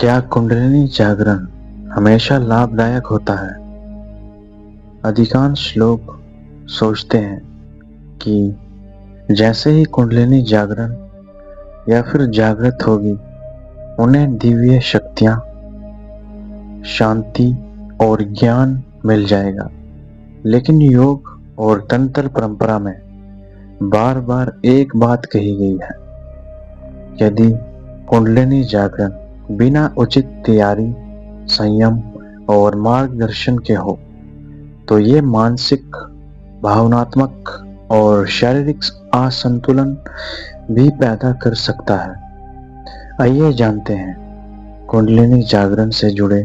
क्या कुंडलिनी जागरण हमेशा लाभदायक होता है? अधिकांश लोग सोचते हैं कि जैसे ही कुंडलिनी जागरण या फिर जागृत होगी, उन्हें दिव्य शक्तियां, शांति और ज्ञान मिल जाएगा। लेकिन योग और तंत्र परंपरा में बार बार एक बात कही गई है, यदि कुंडलिनी जागरण बिना उचित तैयारी, संयम और मार्गदर्शन के हो तो ये मानसिक, भावनात्मक और शारीरिक असंतुलन भी पैदा कर सकता है। आइए जानते हैं कुंडलिनी जागरण से जुड़े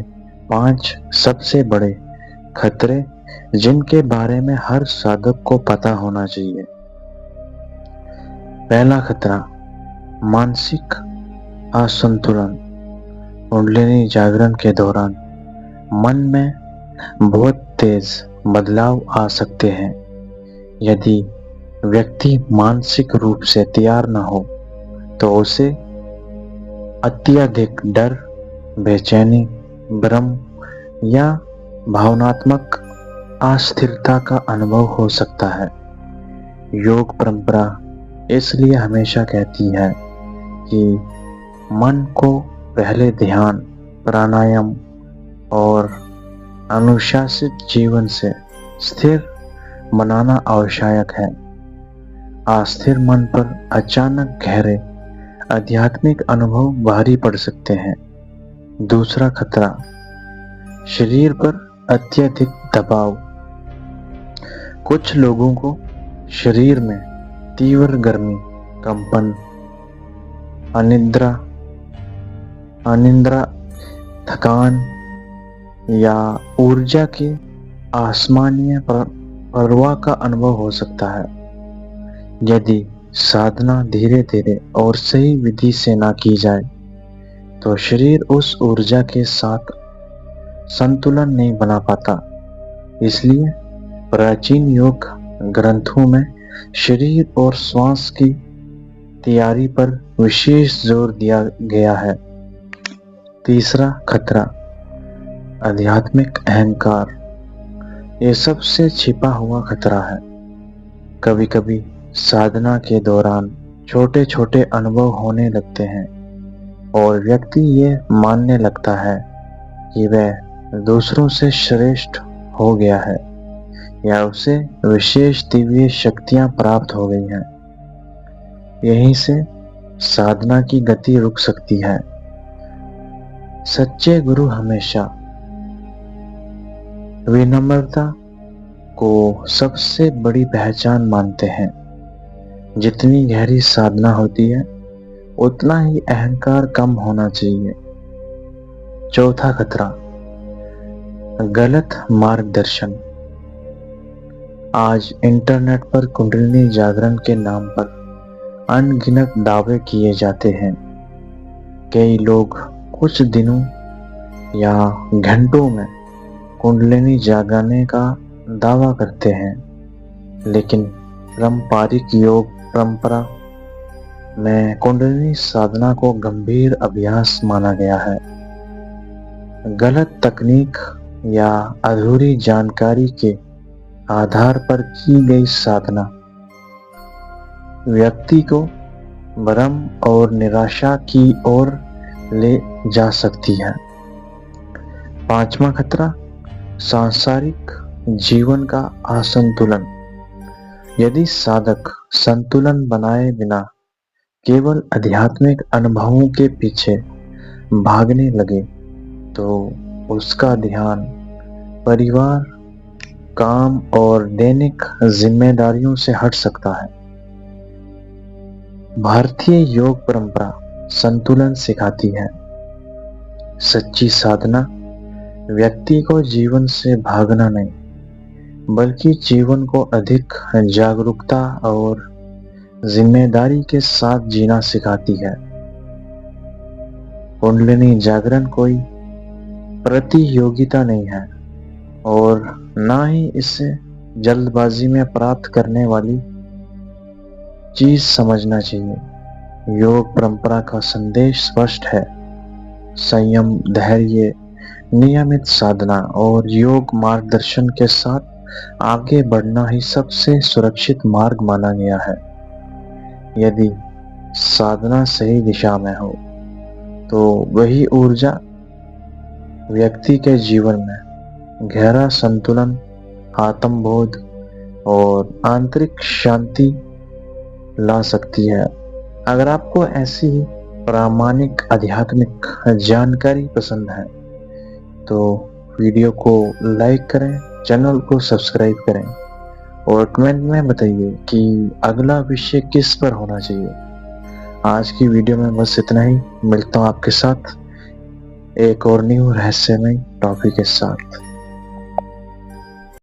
5 सबसे बड़े खतरे जिनके बारे में हर साधक को पता होना चाहिए। पहला खतरा, मानसिक असंतुलन। कुंडलिनी जागरण के दौरान मन में बहुत तेज बदलाव आ सकते हैं। यदि व्यक्ति मानसिक रूप से तैयार न हो तो उसे अत्यधिक डर, बेचैनी, भ्रम या भावनात्मक अस्थिरता का अनुभव हो सकता है। योग परंपरा इसलिए हमेशा कहती है कि मन को पहले ध्यान, प्राणायाम और अनुशासित जीवन से स्थिर बनाना आवश्यक है। अस्थिर मन पर अचानक गहरे आध्यात्मिक अनुभव भारी पड़ सकते हैं। दूसरा खतरा, शरीर पर अत्यधिक दबाव। कुछ लोगों को शरीर में तीव्र गर्मी, कंपन, अनिद्रा, थकान या ऊर्जा के आसमानीय प्रवाह का अनुभव हो सकता है। यदि साधना धीरे धीरे और सही विधि से ना की जाए तो शरीर उस ऊर्जा के साथ संतुलन नहीं बना पाता। इसलिए प्राचीन योग ग्रंथों में शरीर और श्वास की तैयारी पर विशेष जोर दिया गया है। तीसरा खतरा, आध्यात्मिक अहंकार। ये सबसे छिपा हुआ खतरा है। कभी कभी साधना के दौरान छोटे छोटे अनुभव होने लगते हैं और व्यक्ति ये मानने लगता है कि वह दूसरों से श्रेष्ठ हो गया है या उसे विशेष दिव्य शक्तियां प्राप्त हो गई हैं। यहीं से साधना की गति रुक सकती है। सच्चे गुरु हमेशा विनम्रता को सबसे बड़ी पहचान मानते हैं। जितनी गहरी साधना होती है, उतना ही अहंकार कम होना चाहिए। चौथा खतरा, गलत मार्गदर्शन। आज इंटरनेट पर कुंडलिनी जागरण के नाम पर अनगिनत दावे किए जाते हैं। कई लोग कुछ दिनों या घंटों में कुंडलिनी जागने का दावा करते हैं, लेकिन पारंपरिक योग परंपरा में कुंडलिनी साधना को गंभीर अभ्यास माना गया है। गलत तकनीक या अधूरी जानकारी के आधार पर की गई साधना व्यक्ति को भ्रम और निराशा की ओर ले जा सकती है। पांचवा खतरा, सांसारिक जीवन का असंतुलन। यदि साधक संतुलन बनाए बिना केवल आध्यात्मिक अनुभवों के पीछे भागने लगे तो उसका ध्यान परिवार, काम और दैनिक जिम्मेदारियों से हट सकता है। भारतीय योग परंपरा संतुलन सिखाती है। सच्ची साधना व्यक्ति को जीवन से भागना नहीं, बल्कि जीवन को अधिक जागरूकता और जिम्मेदारी के साथ जीना सिखाती है। कुंडलिनी जागरण कोई प्रतियोगिता नहीं है और ना ही इसे जल्दबाजी में प्राप्त करने वाली चीज समझना चाहिए। योग परंपरा का संदेश स्पष्ट है, संयम, धैर्य, नियमित साधना और योग मार्गदर्शन के साथ आगे बढ़ना ही सबसे सुरक्षित मार्ग माना गया है। यदि साधना सही दिशा में हो तो वही ऊर्जा व्यक्ति के जीवन में गहरा संतुलन, आत्मबोध और आंतरिक शांति ला सकती है। अगर आपको ऐसी ही प्रामाणिक आध्यात्मिक जानकारी पसंद है तो वीडियो को लाइक करें, चैनल को सब्सक्राइब करें और कमेंट में बताइए कि अगला विषय किस पर होना चाहिए। आज की वीडियो में बस इतना ही। मिलता हूँ आपके साथ एक और न्यू रहस्यमय टॉपिक के साथ।